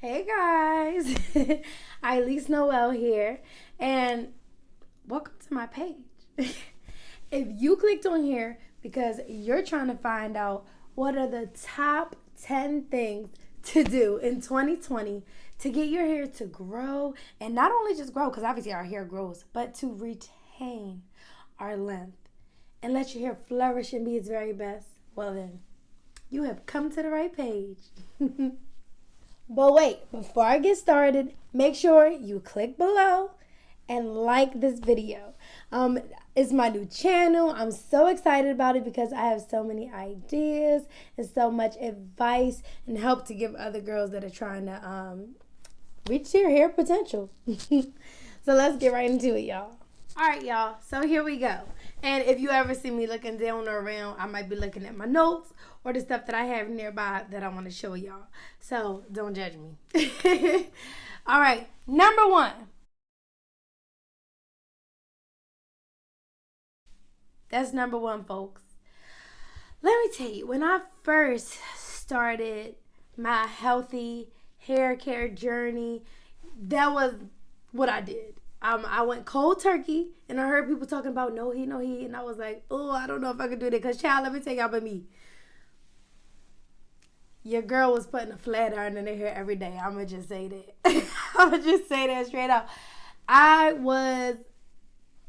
Hey guys, Eileen Noelle here, and welcome to my page. If you clicked on here because you're trying to find out what are the top 10 things to do in 2020 to get your hair to grow, and not only just grow, because obviously our hair grows, but to retain our length and let your hair flourish and be its very best, well then, you have come to the right page. But wait, before I get started, make sure you click below and like this video. It's my new channel. I'm so excited about it because I have so many ideas and so much advice and help to give other girls that are trying to reach their hair potential. So let's get right into it, y'all. All right, y'all. So here we go. And if you ever see me looking down or around, I might be looking at my notes or the stuff that I have nearby that I want to show y'all. So don't judge me. All right. Number one. That's number one, folks. Let me tell you, when I first started my healthy hair care journey, that was what I did. I went cold turkey, and I heard people talking about no heat, no heat, and I was like, oh, I don't know if I could do that, because child, let me tell y'all about me. Your girl was putting a flat iron in her hair every day. I'ma just say that. I'ma just say that straight up. I was.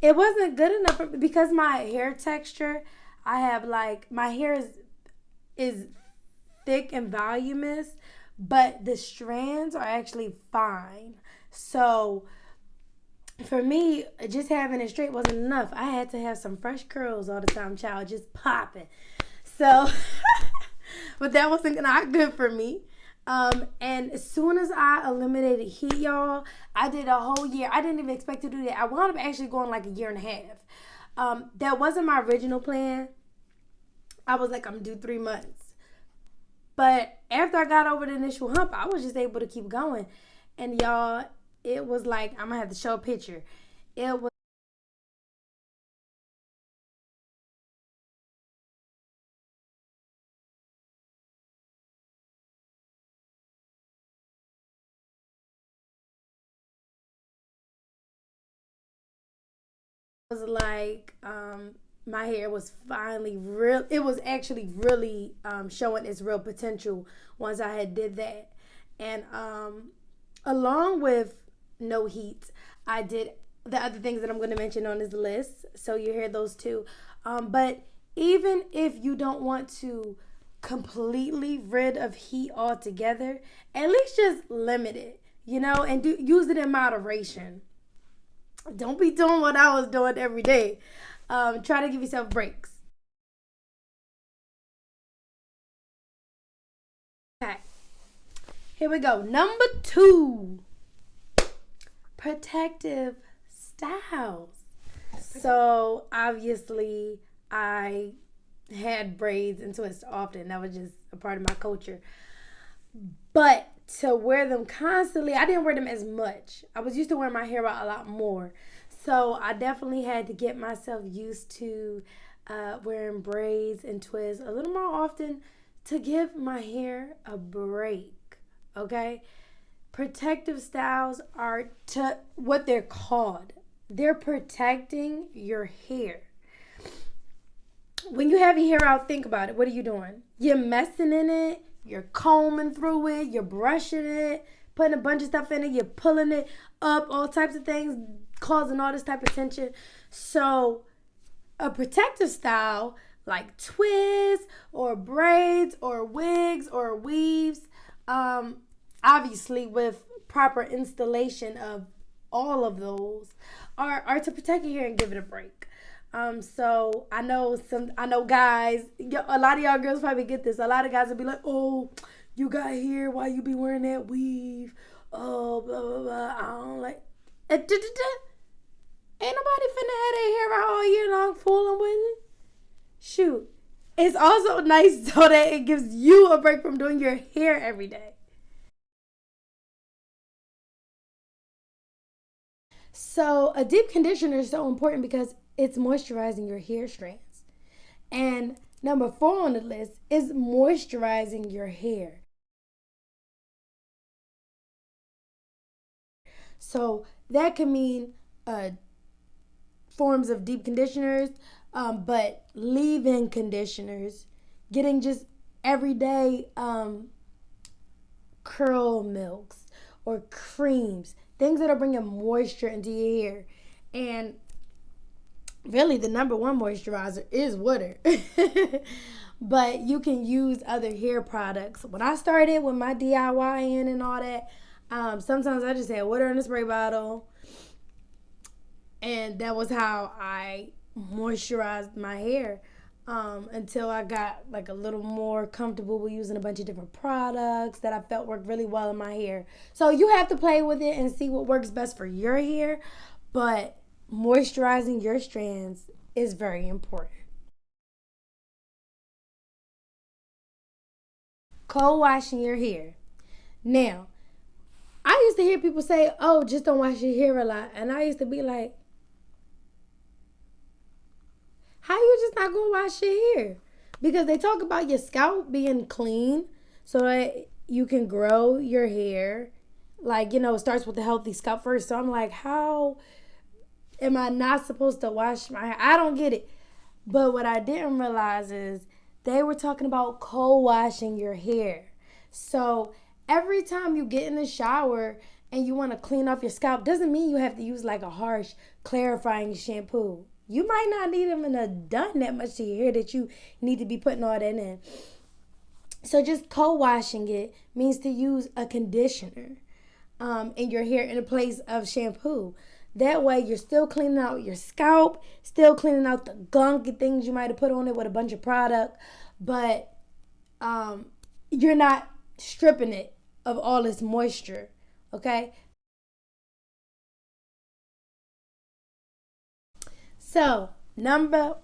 It wasn't good enough for, because my hair texture. I have like my hair is thick and voluminous, but the strands are actually fine. So for me, just having it straight wasn't enough. I had to have some fresh curls all the time, child, just popping. So, but that wasn't not good for me. And as soon as I eliminated heat, y'all, I did a whole year. I didn't even expect to do that. I wound up actually going like a year and a half. That wasn't my original plan. I was like, I'm gonna do 3 months. But after I got over the initial hump, I was just able to keep going. And y'all, it was like, I'm gonna have to show a picture. It was like my hair was finally real. It was actually really showing its real potential once I had did that. And along with no heat, I did the other things that I'm going to mention on this list. So you hear those two. But even if you don't want to completely rid of heat altogether, at least just limit it, and use it in moderation. Don't be doing what I was doing every day. Try to give yourself breaks. Okay, here we go. Number two, protective styles. So obviously, I had braids and twists often. That was just a part of my culture. But to wear them constantly, I didn't wear them as much. I was used to wearing my hair out a lot more. So I definitely had to get myself used to wearing braids and twists a little more often to give my hair a break. Okay? Protective styles are to what they're called. They're protecting your hair. When you have your hair out, think about it. What are you doing? You're messing in it. You're combing through it. You're brushing it. Putting a bunch of stuff in it. You're pulling it up. All types of things. Causing all this type of tension. So a protective style like twists or braids or wigs or weaves, obviously with proper installation of all of those, are to protect your hair and give it a break. So I know guys, a lot of y'all girls probably get this. A lot of guys will be like, oh, you got hair, why you be wearing that weave? Oh, blah, blah, blah. I don't like it. Ain't nobody finna have their hair out all year long fooling with it. Shoot. It's also nice so that it gives you a break from doing your hair every day. So a deep conditioner is so important because it's moisturizing your hair strands. And number four on the list is moisturizing your hair. So that can mean forms of deep conditioners, but leave-in conditioners, getting just everyday curl milks or creams, things that are bringing moisture into your hair. And really, the number one moisturizer is water. But you can use other hair products. When I started with my DIYing and all that, sometimes I just had water in a spray bottle, and that was how I moisturized my hair, until I got like a little more comfortable with using a bunch of different products that I felt worked really well in my hair. So you have to play with it and see what works best for your hair, but moisturizing your strands is very important. Cold washing your hair. Now, I used to hear people say, "Oh, just don't wash your hair a lot," and I used to be like, how you just not gonna wash your hair? Because they talk about your scalp being clean so that you can grow your hair. Like, it starts with a healthy scalp first. So I'm like, how am I not supposed to wash my hair? I don't get it. But what I didn't realize is they were talking about cold washing your hair. So every time you get in the shower and you want to clean off your scalp, doesn't mean you have to use like a harsh clarifying shampoo. You might not need them and done that much to your hair that you need to be putting all that in. So just cold washing it means to use a conditioner in your hair in place of shampoo. That way you're still cleaning out your scalp, still cleaning out the gunk and things you might have put on it with a bunch of product, but you're not stripping it of all its moisture, okay? So, number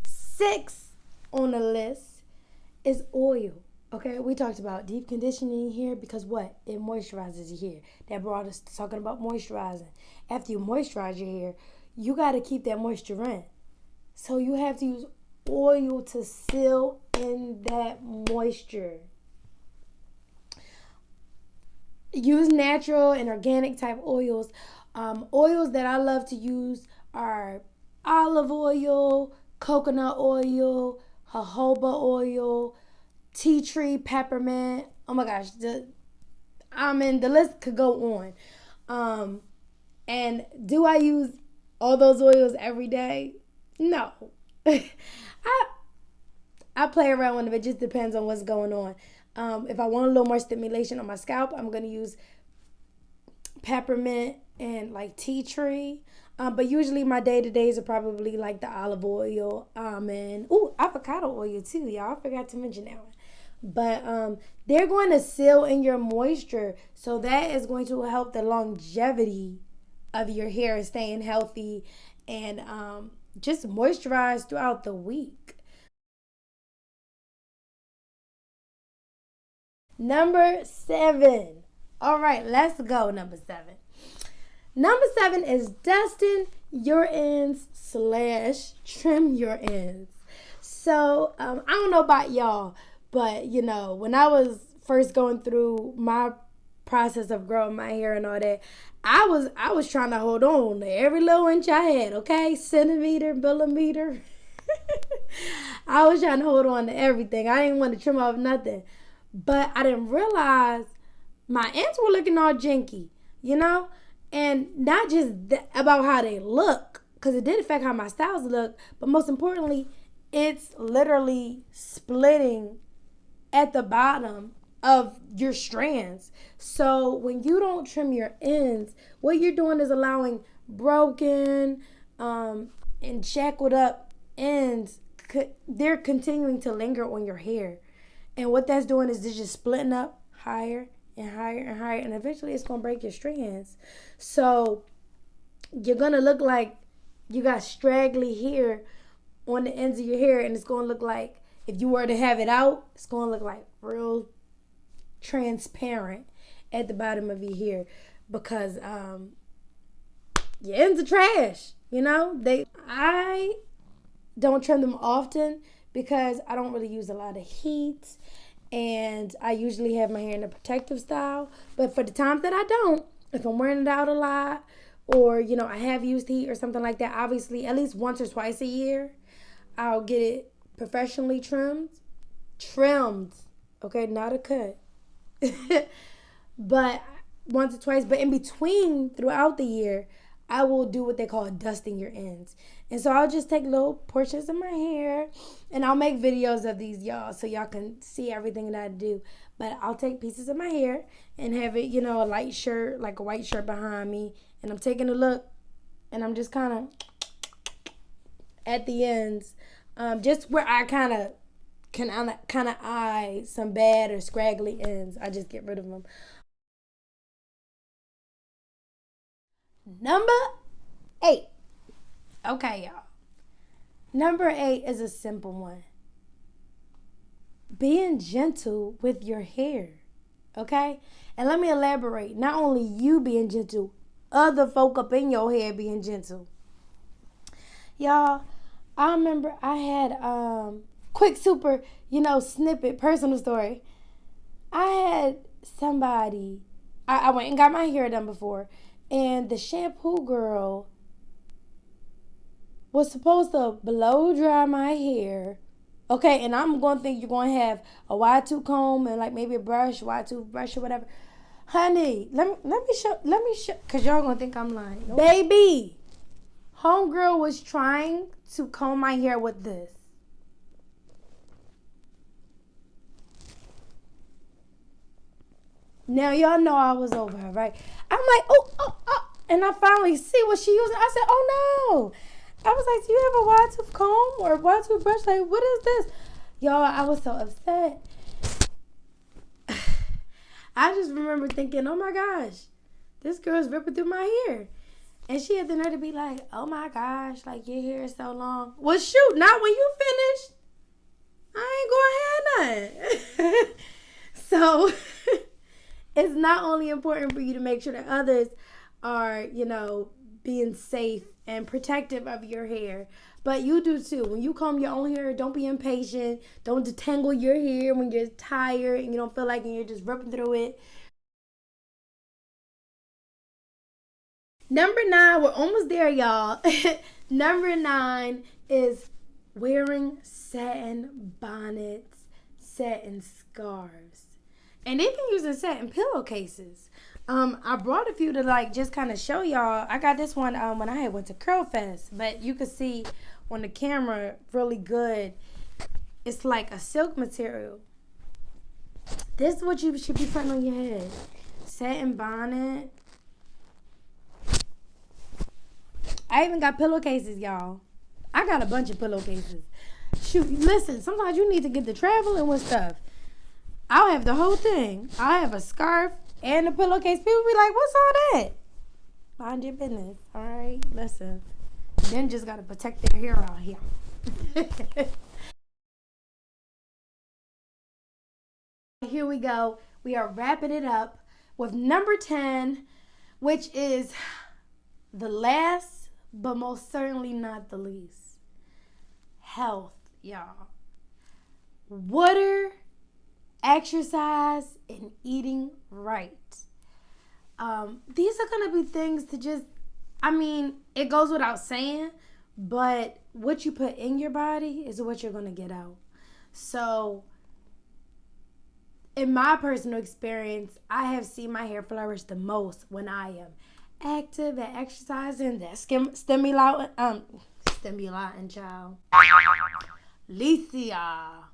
6 on the list is oil. Okay, we talked about deep conditioning here because what? It moisturizes your hair. That brought us to talking about moisturizing. After you moisturize your hair, you got to keep that moisture in. So you have to use oil to seal in that moisture. Use natural and organic type oils. Oils that I love to use are olive oil, coconut oil, jojoba oil, tea tree, peppermint. Oh my gosh, the list could go on. And do I use all those oils every day? No. I play around with them. It just depends on what's going on. If I want a little more stimulation on my scalp, I'm going to use peppermint and like tea tree. But usually my day-to-days are probably like the olive oil, almond. Ooh, avocado oil too, y'all. I forgot to mention that one. But they're going to seal in your moisture. So that is going to help the longevity of your hair staying healthy and just moisturize throughout the week. Number 7. All right, let's go. Number 7. Number 7 is dusting your ends / trim your ends. So I don't know about y'all, but when I was first going through my process of growing my hair and all that, I was trying to hold on to every little inch I had, okay? Centimeter, millimeter. I was trying to hold on to everything. I didn't want to trim off nothing. But I didn't realize my ends were looking all janky, And not just about how they look, because it did affect how my styles look, but most importantly, it's literally splitting at the bottom of your strands. So when you don't trim your ends, what you're doing is allowing broken and shackled up ends. They're continuing to linger on your hair. And what that's doing is it's just splitting up higher and higher and higher. And eventually it's going to break your strands. So you're going to look like you got straggly hair on the ends of your hair. And it's going to look like, if you were to have it out, it's going to look like real transparent at the bottom of your hair. Because your ends are trash. I don't trim them often because I don't really use a lot of heat, and I usually have my hair in a protective style. But for the times that I don't, if I'm wearing it out a lot, or I have used heat or something like that, obviously at least once or twice a year I'll get it professionally trimmed, okay, not a cut. But once or twice. But in between, throughout the year, I will do what they call dusting your ends. And so I'll just take little portions of my hair, and I'll make videos of these, y'all, so y'all can see everything that I do. But I'll take pieces of my hair and have it, a light shirt, like a white shirt behind me, and I'm taking a look, and I'm just kind of at the ends, just where I kind of eye some bad or scraggly ends. I just get rid of them. Number 8. Okay, y'all. Number 8 is a simple one. Being gentle with your hair. Okay? And let me elaborate. Not only you being gentle, other folk up in your hair being gentle. Y'all, I remember I had quick super, snippet, personal story. I had somebody, I went and got my hair done before, and the shampoo girl was supposed to blow dry my hair. Okay, and I'm going to think you're going to have a Y2 comb and like maybe a Y2 brush or whatever. Honey, let me show, because y'all going to think I'm lying. Nope. Baby, homegirl was trying to comb my hair with this. Now, y'all know I was over her, right? I'm like, oh. And I finally see what she using. I said, oh, no. I was like, do you have a Y2 comb or a Y2 brush? Like, what is this? Y'all, I was so upset. I just remember thinking, oh, my gosh, this girl's ripping through my hair. And she had the nerve to be like, oh, my gosh, like, your hair is so long. Well, shoot, not when you finished. I ain't going to have none. So it's not only important for you to make sure that others are, being safe and protective of your hair, but you do too. When you comb your own hair, don't be impatient. Don't detangle your hair when you're tired and you don't feel like you're just ripping through it. Number 9, we're almost there, y'all. Number 9 is wearing satin bonnets, satin scarves, and even using satin pillowcases. I brought a few to just kind of show y'all. I got this one when I went to Curl Fest, but you can see on the camera really good. It's like a silk material. This is what you should be putting on your head. Satin bonnet. I even got pillowcases, y'all. I got a bunch of pillowcases. Shoot, listen, sometimes you need to get to traveling with stuff. I'll have the whole thing. I have a scarf and a pillowcase. People be like, what's all that? Mind your business, all right? Listen, men just got to protect their hair out here. Here we go. We are wrapping it up with number 10, which is the last, but most certainly not the least. Health, y'all. Water, exercise, and eating right. These are going to be things to just, it goes without saying, but what you put in your body is what you're going to get out. So, in my personal experience, I have seen my hair flourish the most when I am active and exercising. That stimulating, child. Licia.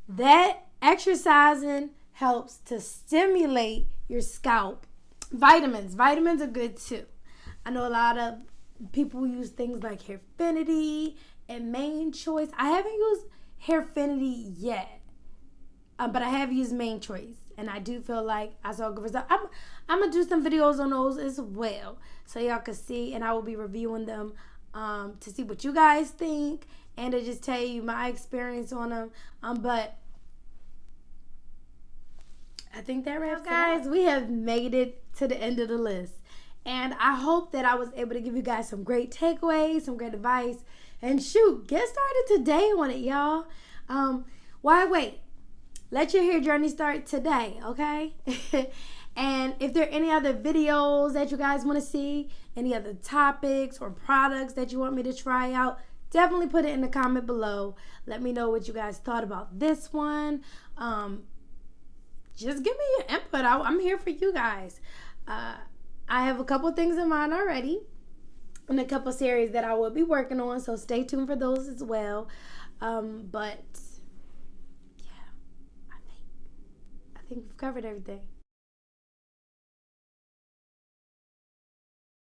That exercising helps to stimulate your scalp. Vitamins are good too. I know a lot of people use things like Hairfinity and Main Choice. I haven't used Hairfinity yet, but I have used Main Choice, and I do feel like I saw a good result. I'm gonna do some videos on those as well, so y'all can see, and I will be reviewing them to see what you guys think and to just tell you my experience on them. But I think that wraps it up. Guys, we have made it to the end of the list. And I hope that I was able to give you guys some great takeaways, some great advice. And shoot, get started today on it, y'all. Why wait? Let your hair journey start today, okay? And if there are any other videos that you guys want to see, any other topics or products that you want me to try out, definitely put it in the comment below. Let me know what you guys thought about this one. Just give me your input. I'm here for you guys. I have a couple things in mind already, and a couple series that I will be working on, so stay tuned for those as well. But yeah, I think we've covered everything.